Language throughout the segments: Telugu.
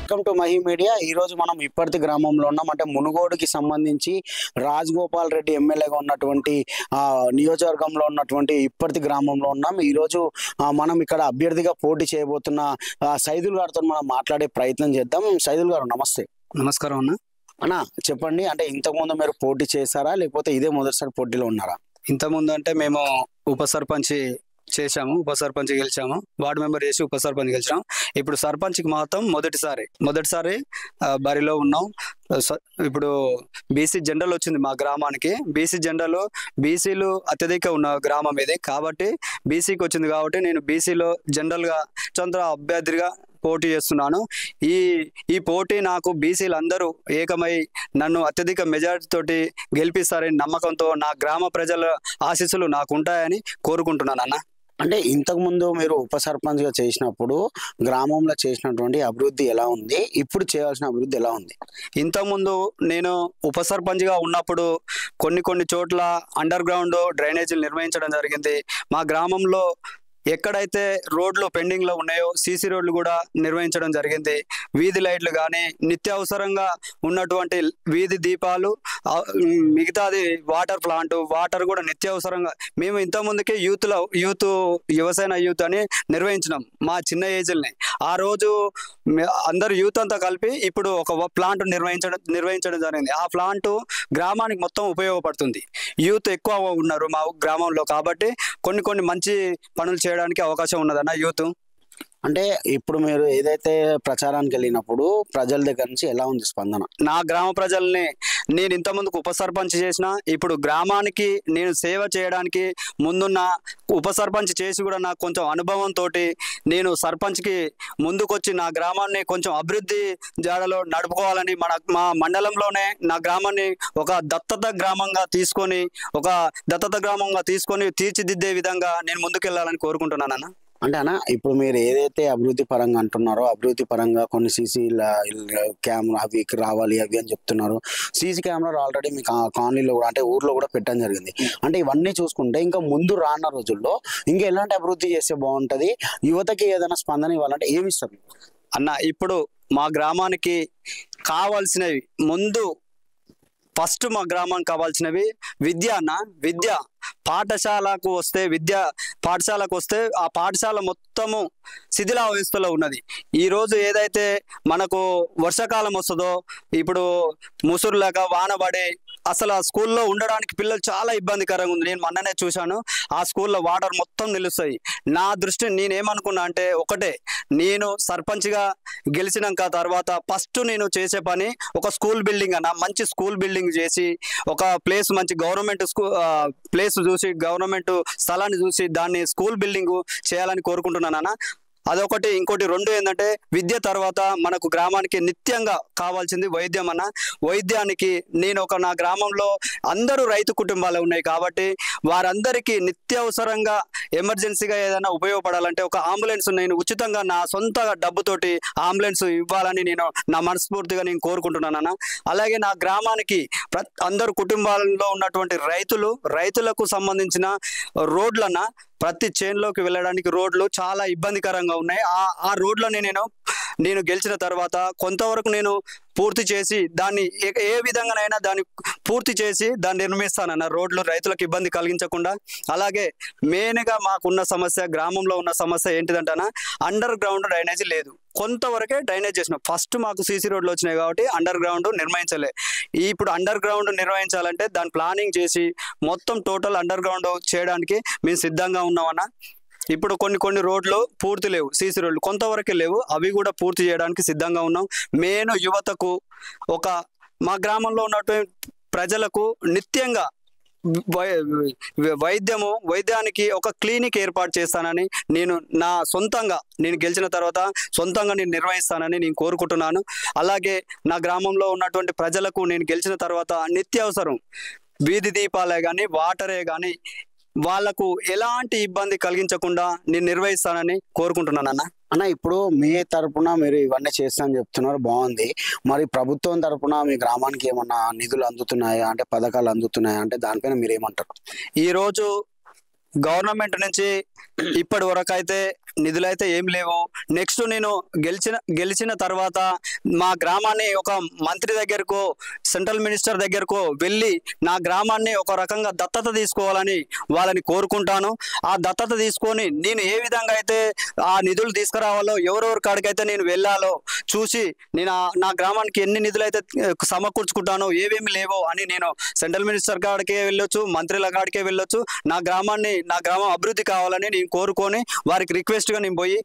Welcome to Mahi media. ఈ రోజు మనం ఇప్పటి గ్రామంలో ఉన్నాం. అంటే మునుగోడుకి సంబంధించి రాజగోపాల్ రెడ్డి ఎమ్మెల్యేగా ఉన్నటువంటి నియోజకవర్గంలో ఉన్నటువంటి ఇప్పటి గ్రామంలో ఉన్నాం. ఈ రోజు మనం ఇక్కడ అభ్యర్థిగా పోటీ చేయబోతున్న సైదుల్ గారితో మనం మాట్లాడే ప్రయత్నం చేద్దాం. సైదుల్ గారు నమస్తే. నమస్కారం అన్న. చెప్పండి, అంటే ఇంతకుముందు మీరు పోటీ చేశారా లేకపోతే ఇదే మొదటిసారి పోటీలో ఉన్నారా? ఇంతకుముందు అంటే మేము ఉప సర్పంచ్ చేశాము, ఉప సర్పంచ్ గెలిచాము, వార్డు మెంబర్ చేసి ఉప సర్పంచ్ గెలిచాము. ఇప్పుడు సర్పంచ్కి మాత్రం మొదటిసారి బరిలో ఉన్నాం. ఇప్పుడు బీసీ జెండర్ వచ్చింది మా గ్రామానికి. బీసీలు అత్యధిక ఉన్న గ్రామం ఇది కాబట్టి బీసీకి వచ్చింది కాబట్టి నేను బీసీలో జనరల్గా స్వతంత్ర అభ్యర్థిగా పోటీ చేస్తున్నాను. ఈ పోటీ నాకు బీసీలు అందరూ ఏకమై నన్ను అత్యధిక మెజారిటీ తోటి గెలిపిస్తారని నమ్మకంతో నా గ్రామ ప్రజల ఆశీస్సులు నాకు ఉంటాయని కోరుకుంటున్నాను అన్న. అంటే ఇంతకుముందు మీరు ఉప సర్పంచ్గా చేసినప్పుడు గ్రామంలో చేసినటువంటి అభివృద్ధి ఎలా ఉంది, ఇప్పుడు చేయాల్సిన అభివృద్ధి ఎలా ఉంది? ఇంతకుముందు నేను ఉప సర్పంచ్గా ఉన్నప్పుడు కొన్ని చోట్ల అండర్ గ్రౌండ్ డ్రైనేజీలు నిర్వహించడం జరిగింది. మా గ్రామంలో ఎక్కడైతే రోడ్లు పెండింగ్లో ఉన్నాయో సీసీ రోడ్లు కూడా నిర్వహించడం జరిగింది. వీధి లైట్లు కానీ, నిత్యావసరంగా ఉన్నటువంటి వీధి దీపాలు, మిగతాది వాటర్ కూడా నిత్యావసరంగా మేము ఇంతకుముందుకే యువసేన యూత్ అని నిర్వహించినాం మా చిన్న ఏజ్ని. ఆ రోజు అందరు యూత్ అంతా కలిపి ఇప్పుడు ఒక ప్లాంట్ నిర్వహించడం జరిగింది. ఆ ప్లాంట్ గ్రామానికి మొత్తం ఉపయోగపడుతుంది. యూత్ ఎక్కువ ఉన్నారు మా గ్రామంలో కాబట్టి కొన్ని మంచి పనులు చేయడానికి అవకాశం ఉన్నదన్న యూత్. అంటే ఇప్పుడు మీరు ఏదైతే ప్రచారానికి వెళ్ళినప్పుడు ప్రజల దగ్గర నుంచి ఎలా ఉంది స్పందన? నా గ్రామ ప్రజల్ని నేను ఇంతకుముందుకు ఉప సర్పంచ్ చేసిన, ఇప్పుడు గ్రామానికి నేను సేవ చేయడానికి ముందున్న ఉప సర్పంచ్ చేసి కూడా నాకు కొంచెం అనుభవంతో నేను సర్పంచ్కి ముందుకొచ్చి నా గ్రామాన్ని కొంచెం అభివృద్ధి జాడలో నడుపుకోవాలని మా మండలంలోనే నా గ్రామాన్ని ఒక దత్తత గ్రామంగా తీసుకొని తీర్చిదిద్దే విధంగా నేను ముందుకెళ్ళాలని కోరుకుంటున్నానన్న. అంటే ఇప్పుడు మీరు ఏదైతే అభివృద్ధి పరంగా అంటున్నారో, అభివృద్ధి పరంగా కొన్ని సీసీ కెమెరా అవి రావాలి అవి అని చెప్తున్నారు. సీసీ కెమెరాలు ఆల్రెడీ మీ కాలనీలో కూడా అంటే ఊర్లో కూడా పెట్టడం జరిగింది. అంటే ఇవన్నీ చూసుకుంటే ఇంకా ముందు రానున్న రోజుల్లో ఇంకా ఎలాంటి అభివృద్ధి చేస్తే బాగుంటుంది, యువతకి ఏదైనా స్పందన ఇవ్వాలంటే ఏమి ఇస్తారు అన్న? ఇప్పుడు మా గ్రామానికి కావాల్సినవి ఫస్ట్ మా గ్రామానికి కావాల్సినవి విద్య. పాఠశాలకు వస్తే ఆ పాఠశాల మొత్తము శిథిలావస్థలో ఉన్నది. ఈరోజు ఏదైతే మనకు వర్షాకాలం వస్తుందో, ఇప్పుడు ముసురులాగా వానబడి అసలు ఆ స్కూల్లో ఉండడానికి పిల్లలు చాలా ఇబ్బందికరంగా ఉంది. నేను మొన్ననే చూశాను, ఆ స్కూల్లో వాటర్ మొత్తం నిలుస్తాయి. నా దృష్టి నేనేమనుకున్నా అంటే ఒకటే, నేను సర్పంచ్గా గెలిచినాక తర్వాత ఫస్ట్ నేను చేసే పని ఒక స్కూల్ బిల్డింగ్ మంచి స్కూల్ బిల్డింగ్ చేసి ఒక ప్లేస్ మంచి గవర్నమెంట్ ప్లేస్ చూసి గవర్నమెంట్ స్థలాన్ని చూసి దాన్ని స్కూల్ బిల్డింగ్ చేయాలని కోరుకుంటున్నాను. అదొకటి. ఇంకోటి రెండు ఏంటంటే విద్య తర్వాత మనకు గ్రామానికి నిత్యంగా కావాల్సింది వైద్యం వైద్యానికి నేను నా గ్రామంలో అందరూ రైతు కుటుంబాలు ఉన్నాయి కాబట్టి వారందరికీ నిత్యావసరంగా ఎమర్జెన్సీగా ఏదైనా ఉపయోగపడాలంటే ఒక అంబులెన్స్ నేను ఉచితంగా నా సొంత డబ్బుతోటి అంబులెన్స్ ఇవ్వాలని నా మనస్ఫూర్తిగా నేను కోరుకుంటున్నాను. అలాగే నా గ్రామానికి అందరు కుటుంబాలలో ఉన్నటువంటి రైతులకు సంబంధించిన రోడ్లన్న ప్రతి చేన్లోకి వెళ్ళడానికి రోడ్లు చాలా ఇబ్బందికరంగా ఉన్నాయి. ఆ రోడ్లని నేను గెలిచిన తర్వాత కొంతవరకు నేను పూర్తి చేసి దాన్ని ఏ విధంగానైనా దాన్ని పూర్తి చేసి దాన్ని నిర్మిస్తానన్న రోడ్లు రైతులకు ఇబ్బంది కలిగించకుండా. అలాగే మెయిన్గా మాకున్న సమస్య, గ్రామంలో ఉన్న సమస్య ఏంటిదంటనా, అండర్ గ్రౌండ్ డ్రైనేజీ లేదు. కొంతవరకే డ్రైనేజ్ చేసినాం. ఫస్ట్ మాకు సీసీ రోడ్లు వచ్చినాయి కాబట్టి అండర్ గ్రౌండ్ నిర్వహించలే. ఇప్పుడు అండర్ గ్రౌండ్ నిర్వహించాలంటే దాని ప్లానింగ్ చేసి మొత్తం టోటల్ అండర్ గ్రౌండ్ చేయడానికి మేము సిద్ధంగా ఉన్నామన్న. ఇప్పుడు కొన్ని రోడ్లు పూర్తి లేవు, సీసీ రోడ్లు కొంతవరకే లేవు, అవి కూడా పూర్తి చేయడానికి సిద్ధంగా ఉన్నాం. మెయిన్ యువతకు మా గ్రామంలో ఉన్నటువంటి ప్రజలకు నిత్యంగా వైద్యానికి ఒక క్లినిక్ ఏర్పాటు చేస్తానని నేను గెలిచిన తర్వాత సొంతంగా నేను నిర్వహిస్తానని నేను కోరుకుంటున్నాను. అలాగే నా గ్రామంలో ఉన్నటువంటి ప్రజలకు నేను గెలిచిన తర్వాత నిత్యావసరం వీధి దీపాలే కానీ, వాటరే కానీ వాళ్లకు ఎలాంటి ఇబ్బంది కలిగించకుండా నేను నిర్వహిస్తానని కోరుకుంటున్నాను అన్న. ఇప్పుడు మీ తరపున మీరు ఇవన్నీ చేస్తానని చెప్తున్నారు, బాగుంది. మరి ప్రభుత్వం తరపున మీ గ్రామానికి ఏమన్నా నిధులు అందుతున్నాయా, అంటే పథకాలు అందుతున్నాయా, అంటే దానిపైన మీరు ఏమంటారు? ఈరోజు గవర్నమెంట్ నుంచి ఇప్పటి వరకు అయితే నిధులైతే ఏం లేవు. నెక్స్ట్ నేను గెలిచిన తర్వాత మా గ్రామాన్ని ఒక మంత్రి దగ్గరకు, సెంట్రల్ మినిస్టర్ దగ్గరకు వెళ్ళి నా గ్రామాన్ని ఒక రకంగా దత్తత తీసుకోవాలని వాళ్ళని కోరుకుంటాను. ఆ దత్తత తీసుకొని నేను ఏ విధంగా అయితే ఆ నిధులు తీసుకురావాలో, ఎవరెవరి కాడికైతే నేను వెళ్ళాలో చూసి నేను నా గ్రామానికి ఎన్ని నిధులైతే సమకూర్చుకుంటానో, ఏవేమి లేవో అని నేను సెంట్రల్ మినిస్టర్ కాడికే వెళ్ళొచ్చు, మంత్రుల కాడికే వెళ్ళొచ్చు. నా గ్రామం అభివృద్ధి కావాలని నేను కోరుకొని వారికి రిక్వెస్ట్గా నేను పోయి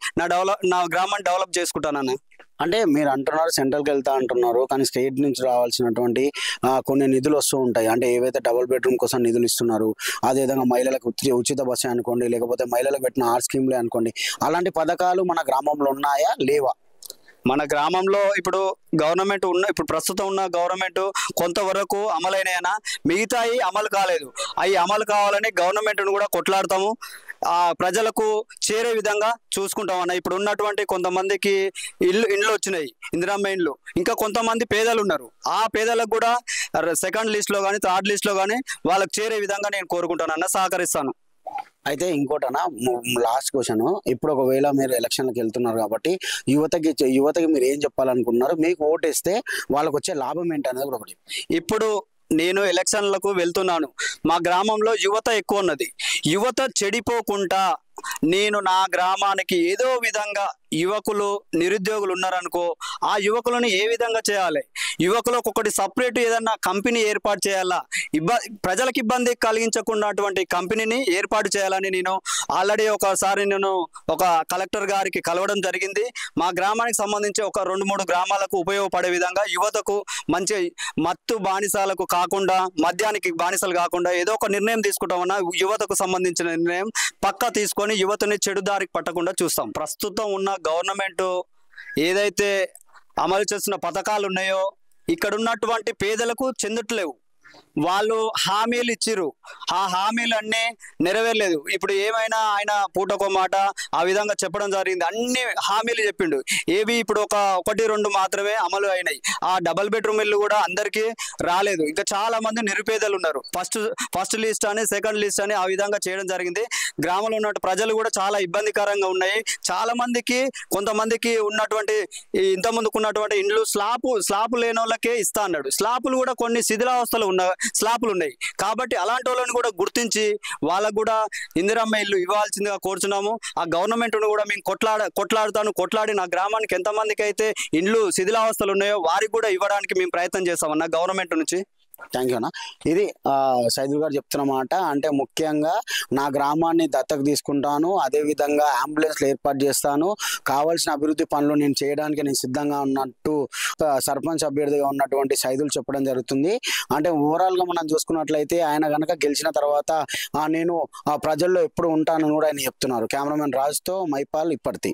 నా గ్రామాన్ని డెవలప్ చేసుకుంటానన్న. అంటే మీరు అంటున్నారు సెంట్రల్కి వెళ్తా అంటున్నారు, కానీ స్టేట్ నుంచి రావాల్సినటువంటి కొన్ని నిధులు వస్తూ ఉంటాయి. అంటే ఏవైతే డబుల్ బెడ్రూమ్ కోసం నిధులు ఇస్తున్నారు, అదేవిధంగా మహిళలకు ఉచిత బస్సు అనుకోండి, లేకపోతే మహిళలకు పెట్టిన ఆర్ స్కీమ్లే అనుకోండి, అలాంటి పథకాలు మన గ్రామంలో ఉన్నాయా లేవా? మన గ్రామంలో ఇప్పుడు ప్రస్తుతం ఉన్న గవర్నమెంట్ కొంతవరకు అమలైనాయనా, మిగతాయి అమలు కాలేదు. అవి అమలు కావాలని గవర్నమెంట్ను కూడా కొట్లాడతాము, ప్రజలకు చేరే విధంగా చూసుకుంటామన్న. ఇప్పుడు ఉన్నటువంటి కొంతమందికి ఇండ్లు వచ్చినాయి, ఇందిరమ్మ ఇండ్లు. ఇంకా కొంతమంది పేదలు ఉన్నారు, ఆ పేదలకు కూడా సెకండ్ లిస్ట్లో కానీ థర్డ్ లిస్ట్లో కానీ వాళ్ళకి చేరే విధంగా నేను కోరుకుంటాను అన్న, సహకరిస్తాను. అయితే ఇంకోటనా, లాస్ట్ క్వశ్చన్, ఇప్పుడు ఒకవేళ మీరు ఎలక్షన్లకు వెళ్తున్నారు కాబట్టి యువతకి మీరు ఏం చెప్పాలనుకుంటున్నారు? మీకు ఓటేస్తే వాళ్ళకు వచ్చే లాభం ఏంటి అనేది కూడా ఒకటి. ఇప్పుడు నేను ఎలక్షన్లకు వెళ్తున్నాను, మా గ్రామంలో యువత ఎక్కువ ఉన్నది. యువత చెడిపోకుండా నేను నా గ్రామానికి ఏదో విధంగా, యువకులు నిరుద్యోగులు ఉన్నారనుకో, ఆ యువకులను ఏ విధంగా చేయాలి, యువకులకు ఒకటి సపరేట్ ఏదన్నా కంపెనీ ఏర్పాటు చేయాలా, ప్రజలకు ఇబ్బంది కలిగించకున్నటువంటి కంపెనీని ఏర్పాటు చేయాలని నేను ఆల్రెడీ ఒకసారి ఒక కలెక్టర్ గారికి కలవడం జరిగింది. మా గ్రామానికి సంబంధించి ఒక 2-3 గ్రామాలకు ఉపయోగపడే విధంగా, యువతకు మంచి మత్తు బానిసాలకు కాకుండా, మద్యానికి బానిసలు కాకుండా ఏదో ఒక నిర్ణయం తీసుకుంటామన్నా. యువతకు సంబంధించిన నిర్ణయం పక్కా తీసుకొని యువతని చెడు దారికి పట్టకుండా చూస్తాం. ప్రస్తుతం ఉన్న గవర్నమెంట్ ఏదైతే అమలు చేస్తున్న పథకాలు ఉన్నాయో, ఇక్కడ ఉన్నటువంటి పేదలకు చెందట్లేవు. వాళ్ళు హామీలు ఇచ్చిర్రు, ఆ హామీలన్నీ నెరవేరలేదు. ఇప్పుడు ఏమైనా ఆయన పూటకో మాట ఆ విధంగా చెప్పడం జరిగింది, అన్ని హామీలు చెప్పిండు. ఏవి ఇప్పుడు 1-2 మాత్రమే అమలు అయినాయి. ఆ డబుల్ బెడ్రూమ్ ఇల్లు కూడా అందరికీ రాలేదు. ఇంకా చాలా మంది నిరుపేదలు ఉన్నారు. ఫస్ట్ లిస్ట్ అని, సెకండ్ లిస్ట్ అని ఆ విధంగా చేయడం జరిగింది. గ్రామంలో ఉన్న ప్రజలు కూడా చాలా ఇబ్బందికరంగా ఉన్నాయి. చాలా మందికి, కొంతమందికి ఉన్నటువంటి ఇంత ముందుకు ఉన్నటువంటి ఇండ్లు స్లాపు లేని వాళ్ళకే ఇస్తా అన్నాడు. స్లాపులు కూడా కొన్ని శిథిలావస్థలు స్లాపులు ఉన్నాయి. కాబట్టి అలాంటి వాళ్ళని కూడా గుర్తించి వాళ్ళకు కూడా ఇందిరమ్మ ఇల్లు ఇవ్వాల్సిందిగా కోరుచున్నాము. ఆ గవర్నమెంట్ కూడా మేము కొట్లాడి నా గ్రామానికి ఎంతమందికి అయితే ఇండ్లు శిథిలావస్థలు ఉన్నాయో వారికి కూడా ఇవ్వడానికి మేము ప్రయత్నం చేస్తామన్న గవర్నమెంట్ నుంచి. థ్యాంక్ యూ అన్న. ఇది సైదుల్ గారు చెప్తున్నమాట. అంటే ముఖ్యంగా నా గ్రామాన్ని దత్తకు తీసుకుంటాను, అదేవిధంగా అంబులెన్స్లు ఏర్పాటు చేస్తాను, కావాల్సిన అభివృద్ధి పనులు నేను చేయడానికి నేను సిద్ధంగా ఉన్నట్టు సర్పంచ్ అభ్యర్థిగా ఉన్నటువంటి సైదుల్ చెప్పడం జరుగుతుంది. అంటే ఓవరాల్గా మనం చూసుకున్నట్లయితే ఆయన కనుక గెలిచిన తర్వాత నేను ప్రజల్లో ఎప్పుడు ఉంటానని కూడా ఆయన చెప్తున్నారు. కెమెరామెన్ రాజుతో మైపాల్ ఇప్పటి.